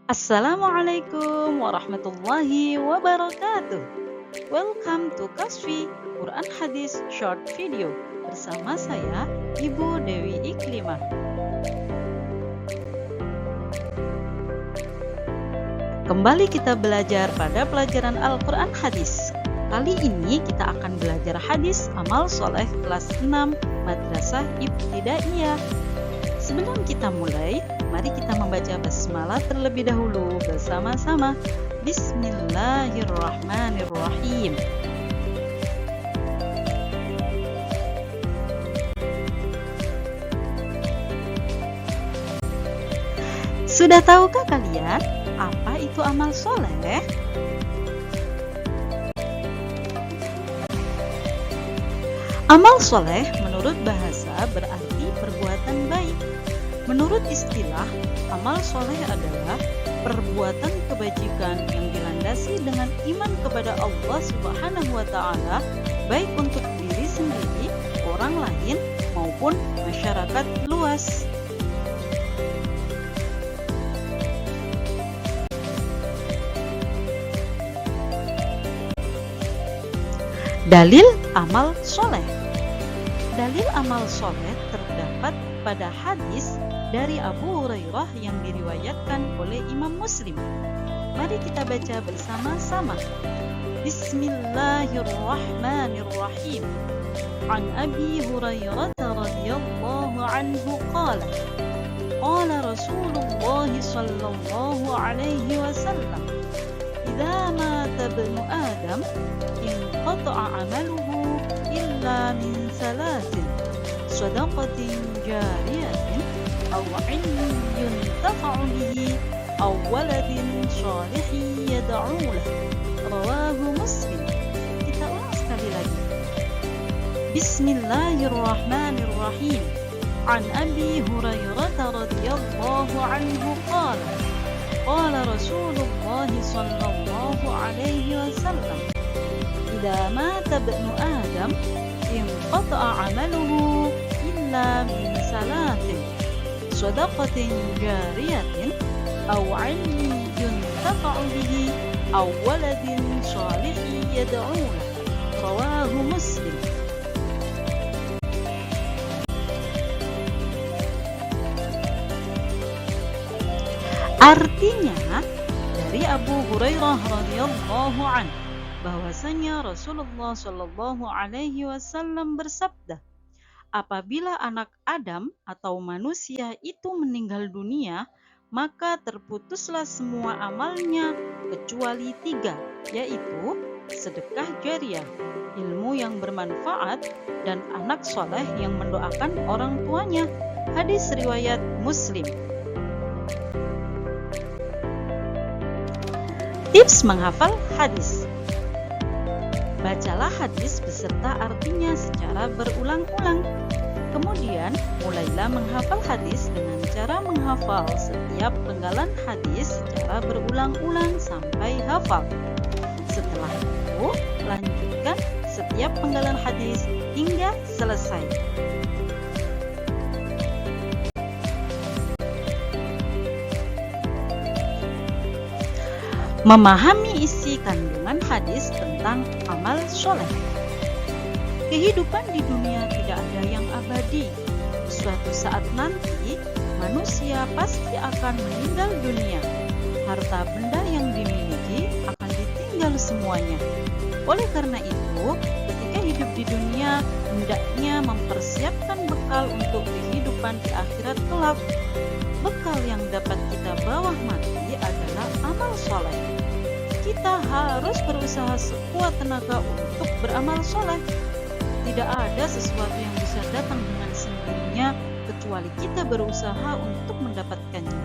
Assalamualaikum warahmatullahi wabarakatuh. Welcome to Kasfi Quran Hadis Short Video bersama saya Ibu Dewi Iklimah. Kembali kita belajar pada pelajaran Al-Quran Hadis. Kali ini kita akan belajar hadis amal soleh kelas 6 Madrasah Ibtidaiyah. Sebelum kita mulai, mari kita membaca basmalah terlebih dahulu bersama-sama. Bismillahirrahmanirrahim. Sudah tahukah kalian apa itu amal soleh? Amal soleh menurut bahasa berarti perbuatan baik. Menurut istilah, amal soleh adalah perbuatan kebajikan yang dilandasi dengan iman kepada Allah Subhanahu wa Ta'ala, baik untuk diri sendiri, orang lain, maupun masyarakat luas. Dalil amal soleh. Dalil amal soleh terdapat pada hadis dari Abu Hurairah yang diriwayatkan oleh Imam Muslim. Mari kita baca bersama-sama. Bismillahirrahmanirrahim. An Abi Hurairah radhiyallahu anhu qala Rasulullah sallallahu alaihi wasallam, idza mata ibnu Adam inqata'a 'amaluhu illa min salatin, sadaqatin jariyatin aw 'ilmin yuntafa'u bihi aw waladin shalihin yad'u lahu. Rawahu Muslim. Kita ulang sekali lagi. Bismillahirrahmanirrahim. An Abi Hurairah radhiyallahu anhu qala Rasulullah sallallahu alaihi wasallam, idza mata ibnu Adam inqata'a 'amaluhu illa min salatin, sadaqatin jariyatin aw 'ilmin yuntafa'u bihi aw waladin shalihin yad'u lahu. Rawahu Muslim. Artinya dari Abu Hurairah radhiyallahu anhu bahwasanya Rasulullah shallallahu alaihi wasallam bersabda, apabila anak Adam atau manusia itu meninggal dunia, maka terputuslah semua amalnya kecuali 3, yaitu sedekah jariyah, ilmu yang bermanfaat, dan anak soleh yang mendoakan orang tuanya. Hadis riwayat Muslim. Tips menghafal hadis. Bacalah hadis beserta artinya secara berulang-ulang. Kemudian, mulailah menghafal hadis dengan cara menghafal setiap penggalan hadis secara berulang-ulang sampai hafal. Setelah itu, lanjutkan setiap penggalan hadis hingga selesai. Memahami isi kandungan hadis tentang amal soleh. Kehidupan di dunia tidak ada yang abadi. Suatu saat nanti, manusia pasti akan meninggal dunia. Harta benda yang dimiliki akan ditinggal semuanya. Oleh karena itu, ketika hidup di dunia, hendaknya mempersiapkan bekal untuk kehidupan di akhirat kelak. Bekal yang dapat kita bawa mati adalah amal soleh. Kita harus berusaha sekuat tenaga untuk beramal soleh. Tidak ada sesuatu yang bisa datang dengan sendirinya kecuali kita berusaha untuk mendapatkannya.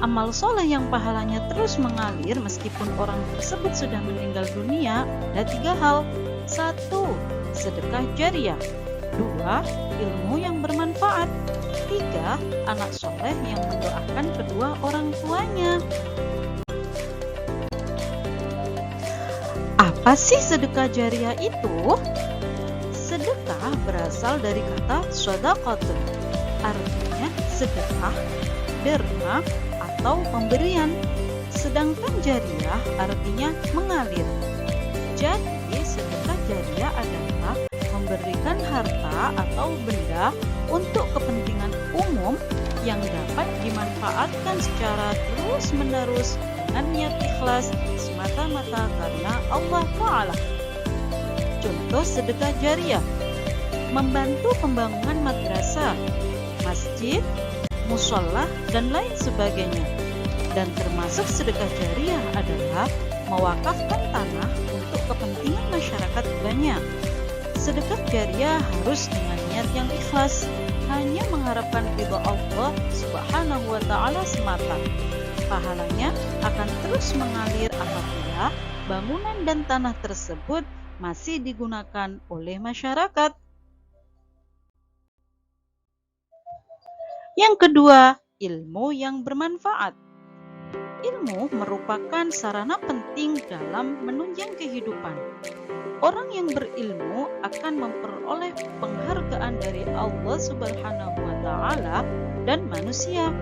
Amal soleh yang pahalanya terus mengalir meskipun orang tersebut sudah meninggal dunia ada 3 hal. 1. Sedekah jariyah. 2. Ilmu yang bermanfaat. 3. Anak soleh yang mendoakan kedua orang tuanya. Apa sih sedekah jariyah itu? Sedekah berasal dari kata shadaqatun, artinya sedekah, derma, atau pemberian. Sedangkan jariyah artinya mengalir. Jadi sedekah jariyah adalah memberikan harta atau benda untuk kepentingan umum yang dapat dimanfaatkan secara terus-menerus dengan niat ikhlas semata-mata karena Allah Ta'ala. Contoh sedekah jariyah: membantu pembangunan madrasah, masjid, mushola, dan lain sebagainya. Dan termasuk sedekah jariyah adalah mewakafkan tanah untuk kepentingan masyarakat banyak. Sedekah jariyah harus dengan niat yang ikhlas, hanya mengharapkan ridha Allah Subhanahu wa Ta'ala semata. Pahalanya akan terus mengalir apabila bangunan dan tanah tersebut masih digunakan oleh masyarakat. Yang kedua, ilmu yang bermanfaat. Ilmu merupakan sarana penting dalam menunjang kehidupan. Orang yang berilmu akan memperoleh penghargaan dari Allah Subhanahu wa Ta'ala dan manusia.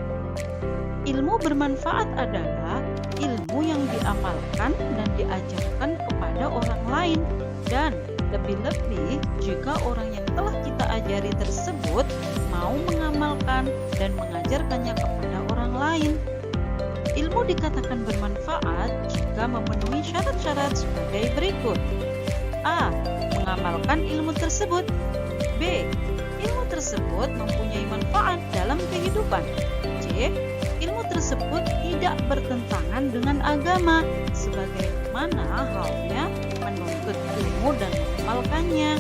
Ilmu bermanfaat adalah ilmu yang diamalkan dan diajarkan kepada orang lain, dan lebih-lebih jika orang yang telah kita ajari tersebut mau mengamalkan dan mengajarkannya kepada orang lain. Ilmu dikatakan bermanfaat jika memenuhi syarat-syarat sebagai berikut. A. Mengamalkan ilmu tersebut. B. Ilmu tersebut mempunyai manfaat dalam kehidupan. C. Ilmu tersebut tidak bertentangan dengan agama, sebagaimana halnya menuntut ilmu dan mengamalkannya.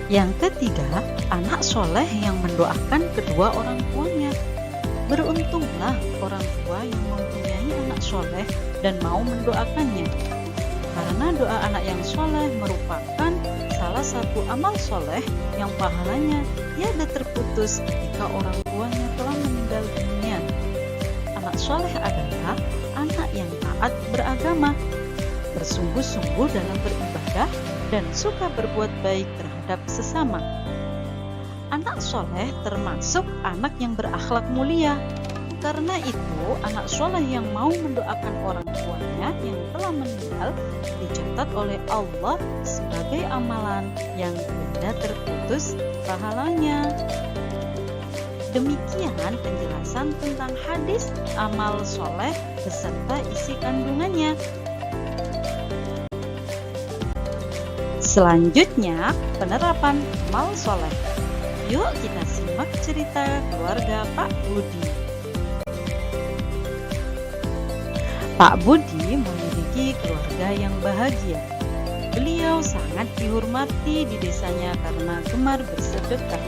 Yang ketiga, anak soleh yang mendoakan kedua orang tuanya. Beruntunglah orang tua yang mempunyai anak soleh dan mau mendoakannya. Karena doa anak yang soleh merupakan salah satu amal soleh yang pahalanya tiada terputus jika orang tuanya telah meninggal dunia. Anak soleh adalah anak yang taat beragama, bersungguh-sungguh dalam beribadah, dan suka berbuat baik terhadap sesama. Anak soleh termasuk anak yang berakhlak mulia. Karena itu, anak soleh yang mau mendoakan orang tuanya yang telah meninggal dicatat oleh Allah sebagai amalan yang tidak terputus pahalanya. Demikian penjelasan tentang hadis amal soleh beserta isi kandungannya. Selanjutnya, penerapan amal soleh. Yuk kita simak cerita keluarga Pak Budi. Pak Budi memiliki keluarga yang bahagia. Beliau sangat dihormati di desanya karena gemar bersedekah.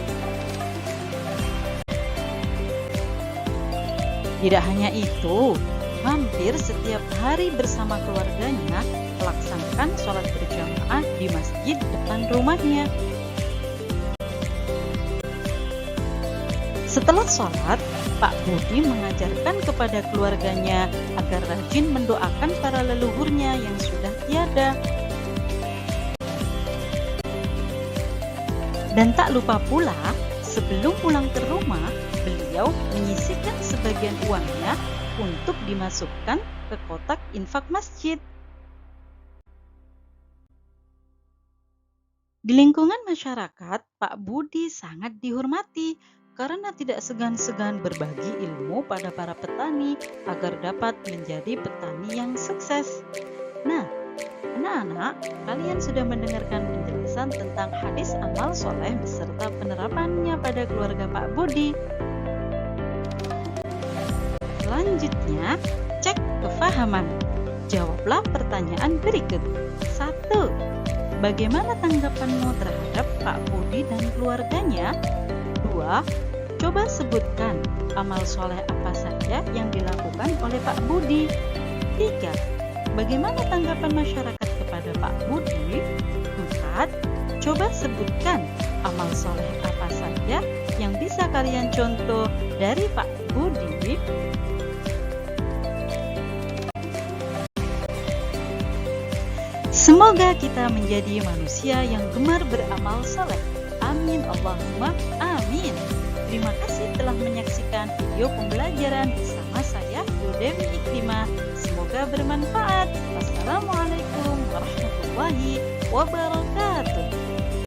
Tidak hanya itu, hampir setiap hari bersama keluarganya melaksanakan sholat berjamaah di masjid depan rumahnya. Setelah sholat, Pak Budi mengajarkan kepada keluarganya agar rajin mendoakan para leluhurnya yang sudah tiada. Dan tak lupa pula, sebelum pulang ke rumah, beliau menyisihkan sebagian uangnya untuk dimasukkan ke kotak infak masjid. Di lingkungan masyarakat, Pak Budi sangat dihormati karena tidak segan-segan berbagi ilmu pada para petani agar dapat menjadi petani yang sukses. Nah, anak-anak, kalian sudah mendengarkan penjelasan tentang hadis amal soleh beserta penerapannya pada keluarga Pak Budi. Selanjutnya, cek kefahaman. Jawablah pertanyaan berikut. 1. Bagaimana tanggapanmu terhadap Pak Budi dan keluarganya? 2. Coba sebutkan amal soleh apa saja yang dilakukan oleh Pak Budi. 3. Bagaimana tanggapan masyarakat kepada Pak Budi? 4. Coba sebutkan amal soleh apa saja yang bisa kalian contoh dari Pak Budi. Semoga kita menjadi manusia yang gemar beramal saleh. Amin Allahumma amin. Terima kasih telah menyaksikan video pembelajaran bersama saya, Dewi Ikrimah. Semoga bermanfaat. Wassalamualaikum warahmatullahi wabarakatuh.